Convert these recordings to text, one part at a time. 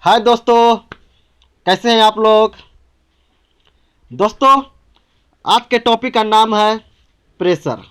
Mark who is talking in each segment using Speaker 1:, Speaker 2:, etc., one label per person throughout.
Speaker 1: हाय दोस्तों, कैसे हैं आप लोग। दोस्तों, आज के टॉपिक का नाम है प्रेशर।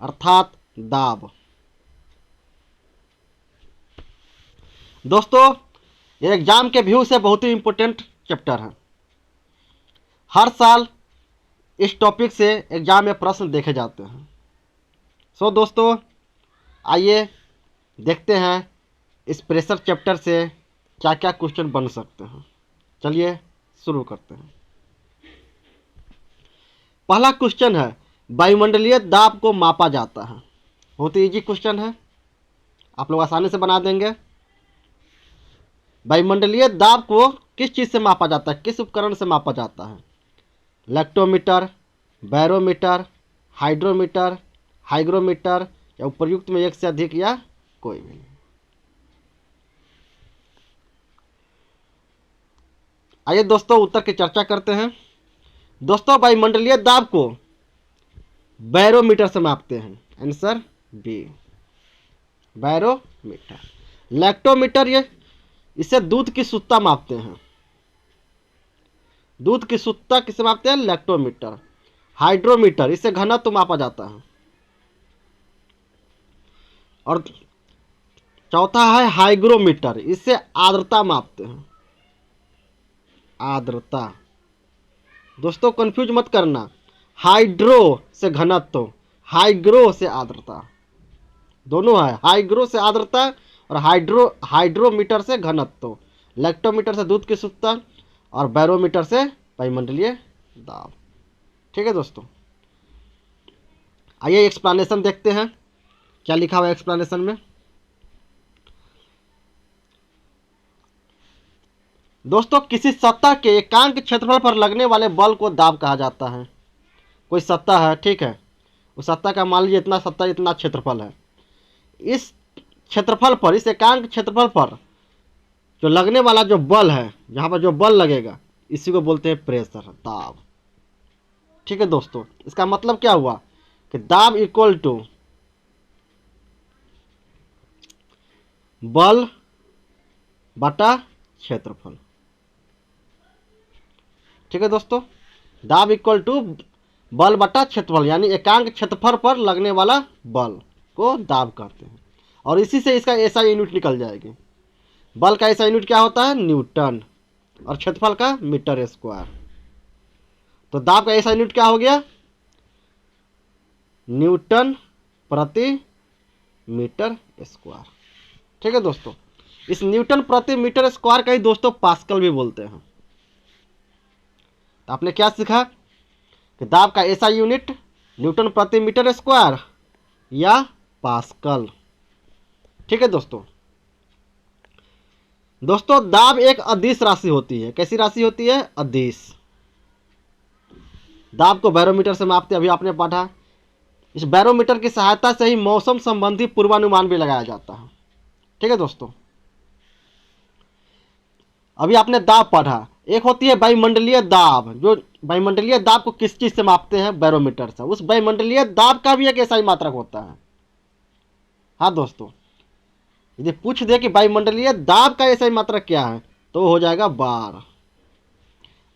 Speaker 1: अर्थात दाब। दोस्तों, ये एग्जाम के व्यू से बहुत ही इंपॉर्टेंट चैप्टर है। हर साल इस टॉपिक से एग्जाम में प्रश्न देखे जाते हैं। सो दोस्तों, आइए देखते हैं इस प्रेशर चैप्टर से क्या क्या क्वेश्चन बन सकते हैं। चलिए शुरू करते हैं। पहला क्वेश्चन है, वायुमंडलीय दाब को मापा जाता है। बहुत ही इजी क्वेश्चन है, आप लोग आसानी से बना देंगे। वायुमंडलीय दाब को किस चीज़ से मापा जाता है, किस उपकरण से मापा जाता है? लेक्टोमीटर, बैरोमीटर, हाइड्रोमीटर, हाइग्रोमीटर या उपर्युक्त में एक से अधिक या कोई भी नहीं। आइए दोस्तों उत्तर की चर्चा करते हैं। दोस्तों, वायुमंडलीय दाब को बैरोमीटर से मापते हैं। Answer B, barometer. लैक्टोमीटर, ये इसे दूध की शुद्धता मापते हैं। दूध की शुद्धता किसे मापते हैं? लैक्टोमीटर। हाइड्रोमीटर, इससे घनत्व मापा जाता है। और चौथा है हाइग्रोमीटर, इससे आर्द्रता मापते हैं। आर्द्रता। दोस्तों कंफ्यूज मत करना, हाइड्रो से घनत्व, हाइग्रो से आर्द्रता, दोनों है। हाइग्रो से आर्द्रता और हाइड्रोमीटर से घनत्व। लैक्टोमीटर से दूध की शुद्धता और बैरोमीटर से वायुमंडलीय दाब। ठीक है दोस्तों, आइए एक्सप्लेनेशन देखते हैं क्या लिखा हुआ है एक्सप्लेनेशन में। दोस्तों, किसी सतह के एकांक क्षेत्रफल पर लगने वाले बल को दाब कहा जाता है। कोई सतह है, ठीक है, उस सतह का मान लीजिए इतना सतह, इतना क्षेत्रफल है। इस क्षेत्रफल पर, इस एकांक क्षेत्रफल पर जो लगने वाला जो बल है, जहां पर जो बल लगेगा, इसी को बोलते हैं प्रेशर, दाब। ठीक है दोस्तों, इसका मतलब क्या हुआ कि दाब इक्वल टू बल बटा क्षेत्रफल। ठीक है दोस्तों, दाब इक्वल टू बल बटा क्षेत्रफल, यानी एकांक क्षेत्रफल पर लगने वाला बल को दाब कहते हैं। और इसी से इसका ऐसा यूनिट निकल जाएगी। बल का ऐसा यूनिट क्या होता है? न्यूटन। और क्षेत्रफल का मीटर स्क्वायर। तो दाब का ऐसा यूनिट क्या हो गया? न्यूटन प्रति मीटर स्क्वायर। ठीक है दोस्तों, इस न्यूटन प्रति मीटर स्क्वायर का ही दोस्तों पास्कल भी बोलते हैं। तो आपने क्या सीखा कि दाब का ऐसा यूनिट न्यूटन प्रति मीटर स्क्वायर या पास्कल। ठीक है दोस्तों। दोस्तों, दाब एक अदिश राशि होती है। कैसी राशि होती है? अदिश। दाब को बैरोमीटर से मापते, अभी आपने पढ़ा। इस बैरोमीटर की सहायता से ही मौसम संबंधी पूर्वानुमान भी लगाया जाता है। ठीक है दोस्तों, अभी आपने दाब पढ़ा। एक होती है वायुमंडलीय दाब, जो वायुमंडलीय दाब को किस चीज से मापते हैं? बैरोमीटर से। उस वायुमंडलीय दाब का भी एक ऐसा ही मात्रक होता है। हाँ दोस्तों, यदि पूछ दे कि वायुमंडलीय दाब का ऐसा ही मात्रक क्या है, तो हो जाएगा बार।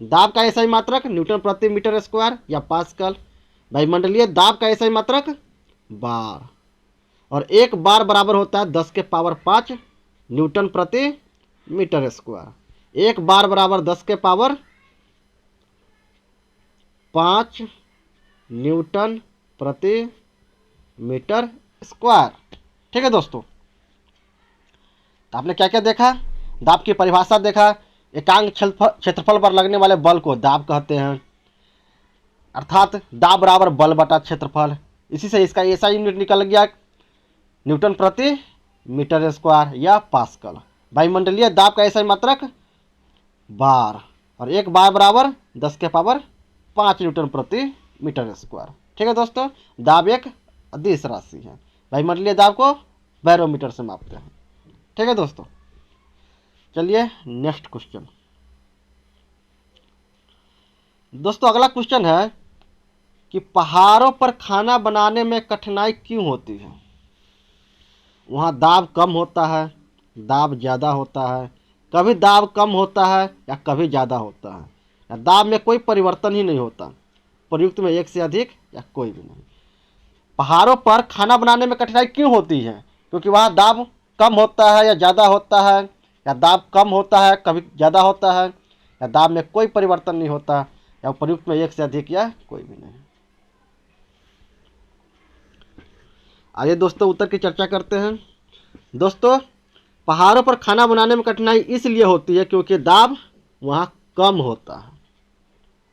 Speaker 1: दाब का ऐसा ही मात्रक न्यूटन प्रति मीटर स्क्वायर या पास्कल। वायुमंडलीय दाब का ऐसा ही मात्रक बार। और एक बार बराबर होता है 10 के पावर 5 न्यूटन प्रति मीटर स्क्वायर। एक बार बराबर 10 के पावर 5 न्यूटन प्रति मीटर स्क्वायर। ठीक है दोस्तों, तो आपने क्या क्या देखा? दाब की परिभाषा देखा। एकांक क्षेत्रफल पर लगने वाले बल को दाब कहते हैं। अर्थात दाब बराबर बल बटा क्षेत्रफल। इसी से इसका ऐसा यूनिट निकल गया न्यूटन प्रति मीटर स्क्वायर या पास्कल। वायुमंडलीय दाब का ऐसा मात्रक बार। और एक बार बराबर 10 के पावर 5 न्यूटन प्रति मीटर स्क्वायर। ठीक है दोस्तों, दाब एक अदिश राशि है। वायुमंडलीय दाब को बैरोमीटर से मापते हैं। ठीक है दोस्तों, चलिए नेक्स्ट क्वेश्चन। दोस्तों, अगला क्वेश्चन है कि पहाड़ों पर खाना बनाने में कठिनाई क्यों होती है? वहाँ दाब कम होता है, दाब ज़्यादा होता है, कभी दाब कम होता है या कभी ज़्यादा होता है, या दाब में कोई परिवर्तन ही नहीं होता। प्रयुक्त में एक से अधिक या कोई भी नहीं। पहाड़ों पर खाना बनाने में कठिनाई क्यों होती है? क्योंकि वहाँ दाब कम होता है या ज़्यादा होता है, या दाब कम होता है कभी ज़्यादा होता है, या दाब में कोई परिवर्तन नहीं होता, या प्रयुक्त में एक से अधिक या कोई भी नहीं। आइए दोस्तों उत्तर की चर्चा करते हैं। दोस्तों, पहाड़ों पर खाना बनाने में कठिनाई इसलिए होती है क्योंकि दाब वहाँ कम होता है।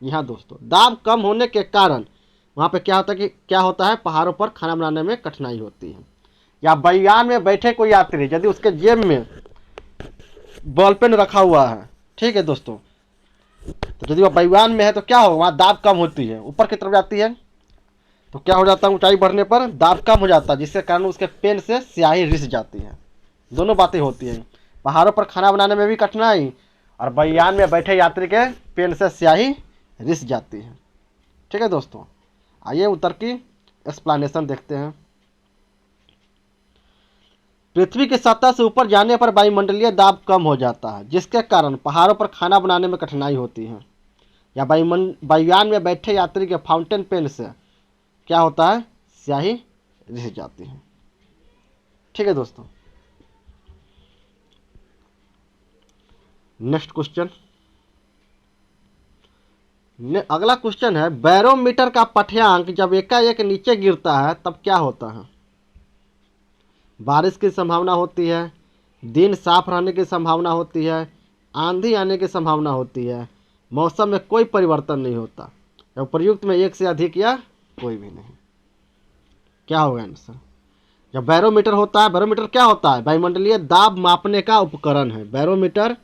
Speaker 1: जी हाँ दोस्तों, दाब कम होने के कारण वहाँ पे क्या होता है, पहाड़ों पर खाना बनाने में कठिनाई होती है। या बयान में बैठे कोई यात्री यदि उसके जेब में बॉल पेन रखा हुआ है, ठीक है दोस्तों, तो यदि वह बयान में है तो क्या होगा, वहाँ दाब कम होती है, ऊपर की तरफ जाती है, तो क्या हो जाता है, ऊंचाई बढ़ने पर दाब कम हो जाता है, जिसके कारण उसके पेन से स्याही रिस जाती है। दोनों बातें होती हैं, पहाड़ों पर खाना बनाने में भी कठिनाई और बयान में बैठे यात्री के पेन से स्याही रिस जाती है। ठीक है दोस्तों, आइए उत्तर की एक्सप्लेनेशन देखते हैं। पृथ्वी की सतह से ऊपर जाने पर वायुमंडलीय दाब कम हो जाता है, जिसके कारण पहाड़ों पर खाना बनाने में कठिनाई होती है। या वायुयान में बैठे यात्री के फाउंटेन पेन से क्या होता है, स्याही रिस जाती है। ठीक है दोस्तों, नेक्स्ट क्वेश्चन। अगला क्वेश्चन है, बैरोमीटर का पठ्यांक जब एकाएक नीचे गिरता है तब क्या होता है? बारिश की संभावना होती है, दिन साफ रहने की संभावना होती है, आंधी आने की संभावना होती है, मौसम में कोई परिवर्तन नहीं होता, या प्रयुक्त में एक से अधिक या कोई भी नहीं। क्या होगा आंसर? जब बैरोमीटर होता है, बैरोमीटर क्या होता है, वायुमंडलीय दाब मापने का उपकरण है। बैरोमीटर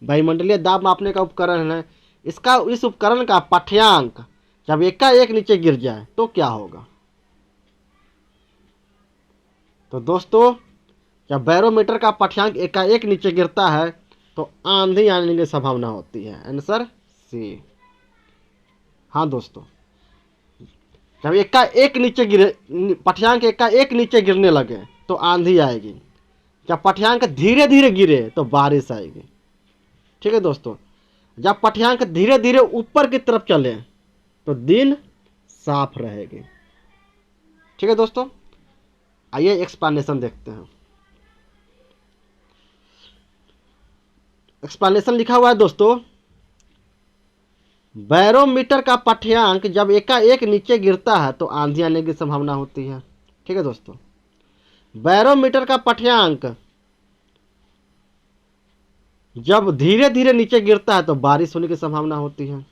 Speaker 1: वायुमंडलीय दाब मापने का उपकरण है। इस उपकरण का पाठ्यांक जब एकाएक नीचे गिर जाए तो क्या होगा? तो दोस्तों, जब बैरोमीटर का पाठ्यांक एकाएक नीचे गिरता है तो आंधी आने की संभावना होती है। Answer C. हाँ दोस्तों, जब एकाएक नीचे गिरे, पाठ्यांक एकाएक नीचे गिरने लगे तो आंधी आएगी। जब पाठ्यांक धीरे धीरे गिरे तो बारिश आएगी। ठीक है दोस्तों, जब पाठ्यांक धीरे धीरे ऊपर की तरफ चले तो दिन साफ रहेगी। ठीक है दोस्तों, आइए एक्सप्लेनेशन देखते हैं। एक्सप्लेनेशन लिखा हुआ है दोस्तों, बैरोमीटर का पाठ्यांक जब एकाएक नीचे गिरता है तो आंधी आने की संभावना होती है। ठीक है दोस्तों, बैरोमीटर का पाठ्यांक जब धीरे धीरे नीचे गिरता है तो बारिश होने की संभावना होती है,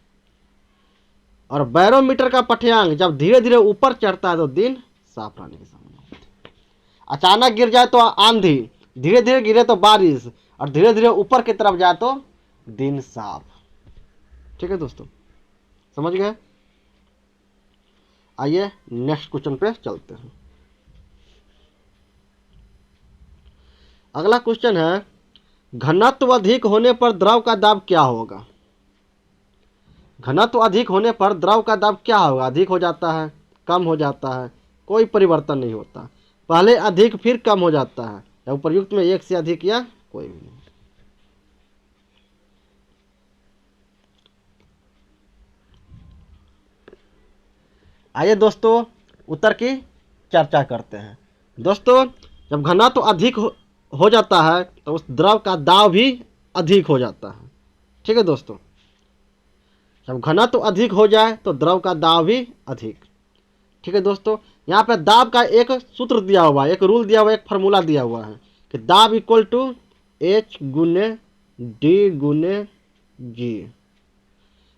Speaker 1: और बैरोमीटर का पाठ्यांक जब धीरे धीरे ऊपर चढ़ता है तो दिन साफ रहने की संभावना होती है। अचानक गिर जाए तो आंधी, धीरे धीरे गिरे तो बारिश, और धीरे धीरे ऊपर की तरफ जाए तो दिन साफ। ठीक है दोस्तों, समझ गए? आइए नेक्स्ट क्वेश्चन पे चलते हैं। अगला क्वेश्चन है, घनत्व अधिक होने पर द्रव का दाब क्या होगा? घनत्व अधिक होने पर द्रव का दाब क्या होगा? अधिक हो जाता है, कम हो जाता है, कोई परिवर्तन नहीं होता, पहले अधिक फिर कम हो जाता है, या उपयुक्त में एक से अधिक या कोई भी नहीं। आइए दोस्तों उत्तर की चर्चा करते हैं। दोस्तों, जब घनत्व अधिक हो जाता है तो उस द्रव का दाब भी अधिक हो जाता है। ठीक है दोस्तों, जब घनत्व अधिक हो जाए तो द्रव का दाब भी अधिक। ठीक है दोस्तों, यहाँ पे दाब का एक सूत्र दिया हुआ है, एक रूल दिया हुआ है, एक फार्मूला दिया हुआ है कि दाब इक्वल टू एच गुने डी गुने जी।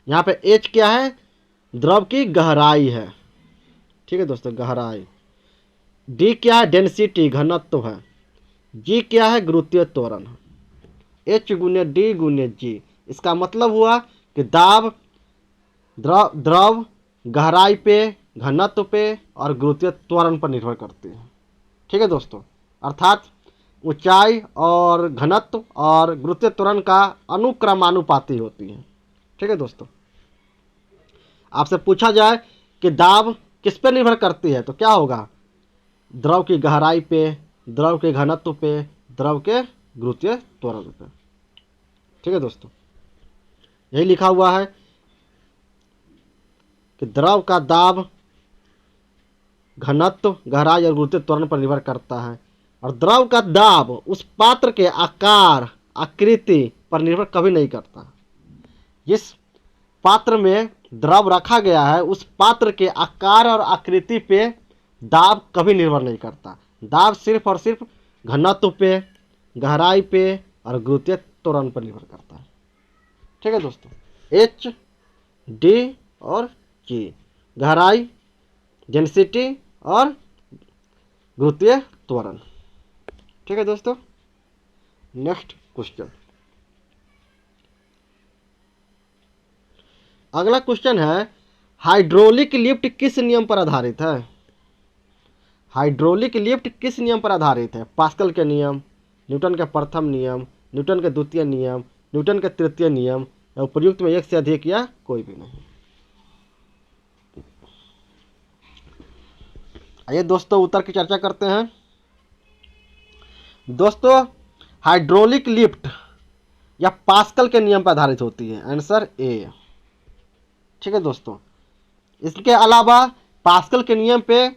Speaker 1: यहाँ पे एच क्या है, द्रव की गहराई है। ठीक है दोस्तों, गहराई। डी क्या है, डेंसिटी, घनत्व है। जी क्या है, गुरुत्वीय त्वरण। एच गुने डी गुने जी, इसका मतलब हुआ कि दाब द्रव गहराई पे, घनत्व पे और गुरुत्वीय त्वरण पर निर्भर करती है। ठीक है दोस्तों, अर्थात ऊंचाई और घनत्व और गुरुत्वीय त्वरण का अनुक्रमानुपाती होती है। ठीक है दोस्तों, आपसे पूछा जाए कि दाब किस पे निर्भर करती है तो क्या होगा, द्रव की गहराई पे, द्रव के घनत्व पे, द्रव के गुरुत्वीय त्वरण पे। ठीक है दोस्तों, यही लिखा हुआ है कि द्रव का दाब घनत्व, गहराई और गुरुत्वीय त्वरण पर निर्भर करता है, और द्रव का दाब उस पात्र के आकार, आकृति पर निर्भर कभी नहीं करता। जिस पात्र में द्रव रखा गया है उस पात्र के आकार और आकृति पे दाब कभी निर्भर नहीं करता। दाब सिर्फ और सिर्फ घनत्व पे, गहराई पे और गुरुत्वीय त्वरण पर निर्भर करता है। ठीक है दोस्तों, एच, डी और जी, गहराई, डेंसिटी और गुरुत्वीय त्वरण। ठीक है दोस्तों, नेक्स्ट क्वेश्चन। अगला क्वेश्चन है, हाइड्रोलिक लिफ्ट किस नियम पर आधारित है? हाइड्रोलिक लिफ्ट किस नियम पर आधारित है? पास्कल के नियम, न्यूटन के प्रथम नियम, न्यूटन के द्वितीय नियम, न्यूटन के तृतीय नियम, या उपर्युक्त में एक से अधिक या कोई भी नहीं। आइए दोस्तों उत्तर की चर्चा करते हैं। दोस्तों, हाइड्रोलिक लिफ्ट या पास्कल के नियम पर आधारित होती है, आंसर ए। ठीक है दोस्तों, इसके अलावा पास्कल के नियम पे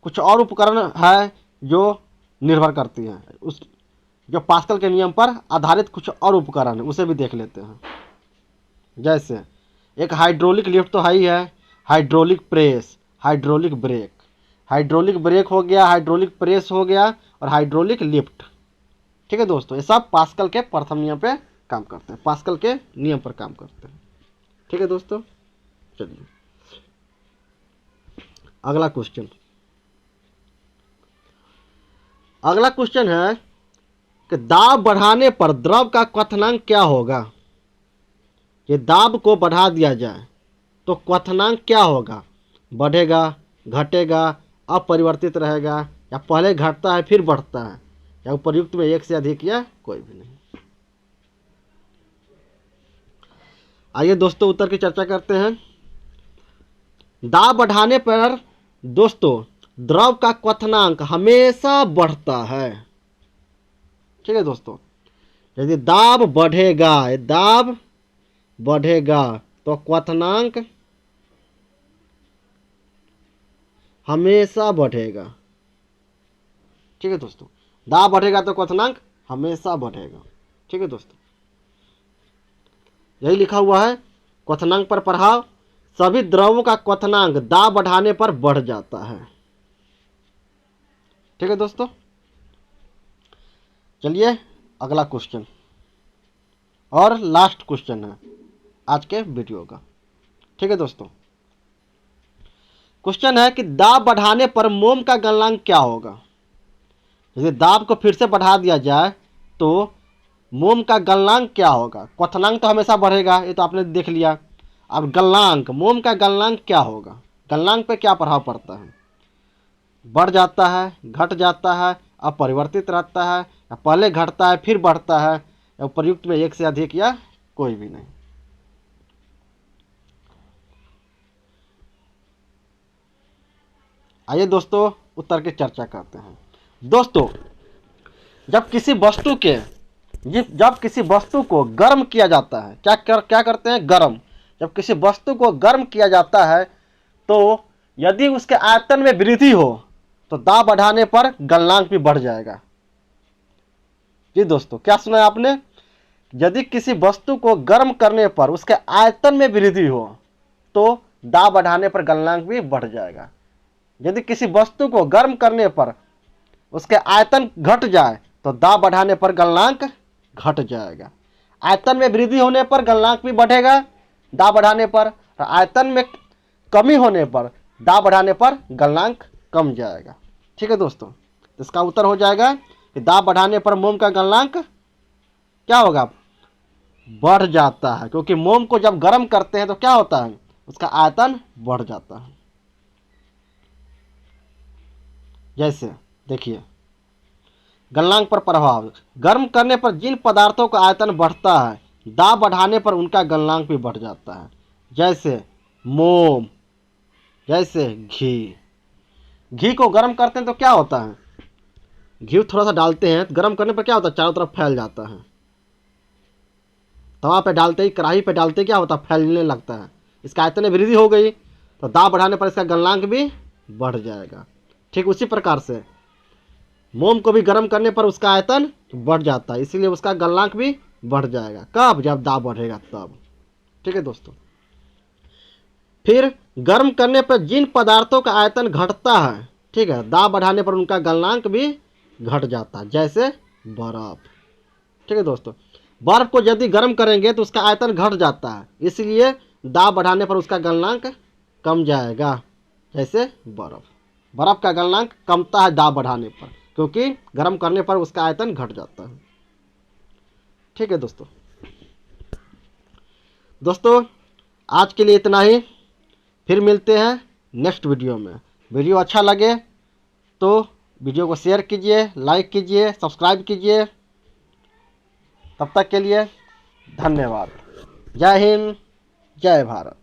Speaker 1: कुछ और उपकरण है जो निर्भर करती हैं। उस जो पास्कल के नियम पर आधारित कुछ और उपकरण है उसे भी देख लेते हैं। जैसे एक हाइड्रोलिक लिफ्ट तो है ही है, hydraulic press, hydraulic brake. Hydraulic brake हो गया, हाइड्रोलिक प्रेस हो गया और हाइड्रोलिक लिफ्ट। ठीक है दोस्तों, ये सब पास्कल के प्रथम नियम पे काम करते हैं, पास्कल के नियम पर काम करते हैं। ठीक है दोस्तों, चलिए अगला क्वेश्चन। अगला क्वेश्चन है कि दाब बढ़ाने पर द्रव का क्वथनांक क्या होगा? ये दाब को बढ़ा दिया जाए तो क्वथनांक क्या होगा? बढ़ेगा, घटेगा, अपरिवर्तित रहेगा, या पहले घटता है फिर बढ़ता है, या उपर्युक्त में एक से अधिक या कोई भी नहीं। आइए दोस्तों उत्तर की चर्चा करते हैं। दाब बढ़ाने पर दोस्तों द्रव का क्वथनांक हमेशा बढ़ता है। ठीक है दोस्तों, यदि दाब बढ़ेगा, दाब बढ़ेगा तो क्वथनांक हमेशा बढ़ेगा। ठीक है दोस्तों, दाब बढ़ेगा तो क्वथनांक हमेशा बढ़ेगा। ठीक है दोस्तों, यही लिखा हुआ है, क्वथनांक पर प्रभाव, सभी द्रवों का क्वथनांक दाब बढ़ाने पर बढ़ जाता है। ठीक है दोस्तों, चलिए अगला क्वेश्चन और लास्ट क्वेश्चन है आज के वीडियो का। ठीक है दोस्तों, क्वेश्चन है कि दाब बढ़ाने पर मोम का गलनांक क्या होगा? यदि दाब को फिर से बढ़ा दिया जाए तो मोम का गलनांक क्या होगा? क्वथनांक तो हमेशा बढ़ेगा, ये तो आपने देख लिया। अब गलनांक, मोम का गलनांक क्या होगा? गलनांक पे क्या प्रभाव पड़ता है? बढ़ जाता है, घट जाता है, अपरिवर्तित रहता है, या पहले घटता है फिर बढ़ता है, या उपर्युक्त में एक से अधिक या कोई भी नहीं। आइए दोस्तों उत्तर की चर्चा करते हैं। दोस्तों, जब किसी वस्तु को गर्म किया जाता है, क्या करते हैं? गर्म। जब किसी वस्तु को गर्म किया जाता है तो यदि उसके आयतन में वृद्धि हो तो दाब बढ़ाने पर गलनांक भी बढ़ जाएगा। जी दोस्तों, क्या सुना है आपने? यदि किसी वस्तु को गर्म करने पर उसके आयतन में वृद्धि हो तो दाब बढ़ाने पर गलनांक भी बढ़ जाएगा। यदि किसी वस्तु को गर्म करने पर उसके आयतन घट जाए तो दाब बढ़ाने पर गलनांक घट जाएगा। आयतन में वृद्धि होने पर गलनांक भी बढ़ेगा दाब बढ़ाने पर, और आयतन में कमी होने पर दाब बढ़ाने पर गलनांक कम जाएगा। ठीक है दोस्तों, तो इसका उत्तर हो जाएगा कि दाब बढ़ाने पर मोम का गलनांक क्या होगा? बढ़ जाता है, क्योंकि मोम को जब गर्म करते हैं तो क्या होता है? उसका आयतन बढ़ जाता है। जैसे देखिए, गलनांक पर प्रभाव, गर्म करने पर जिन पदार्थों का आयतन बढ़ता है दाब बढ़ाने पर उनका गलनांक भी बढ़ जाता है। जैसे मोम, जैसे घी। घी को गर्म करते हैं तो क्या होता है? घी थोड़ा सा डालते हैं तो गर्म करने पर क्या होता है, चारों तरफ फैल जाता है। तवा पे डालते ही, कढ़ाई पे डालते ही क्या होता है, फैलने लगता है। इसका आयतन में वृद्धि हो गई तो दाब बढ़ाने पर इसका गलनांक भी बढ़ जाएगा। ठीक उसी प्रकार से मोम को भी गर्म करने पर उसका आयतन बढ़ जाता है, इसीलिए उसका गलनांक भी बढ़ जाएगा। कब? जब दाब बढ़ेगा तब। ठीक है दोस्तों। फिर गर्म करने पर जिन पदार्थों का आयतन घटता है, ठीक है, दाब बढ़ाने पर उनका गलनांक भी घट जाता है, जैसे बर्फ। ठीक है दोस्तों। बर्फ को यदि गर्म करेंगे तो उसका आयतन घट जाता है, इसलिए दाब बढ़ाने पर उसका गलनांक कम जाएगा, जैसे बर्फ। बर्फ का गलनांक कमता है दाब बढ़ाने पर, क्योंकि गर्म करने पर उसका आयतन घट जाता है। ठीक है दोस्तों। दोस्तों आज के लिए इतना ही, फिर मिलते हैं नेक्स्ट वीडियो में। वीडियो अच्छा लगे तो वीडियो को शेयर कीजिए, लाइक कीजिए, सब्सक्राइब कीजिए। तब तक के लिए धन्यवाद। जय हिंद, जय भारत।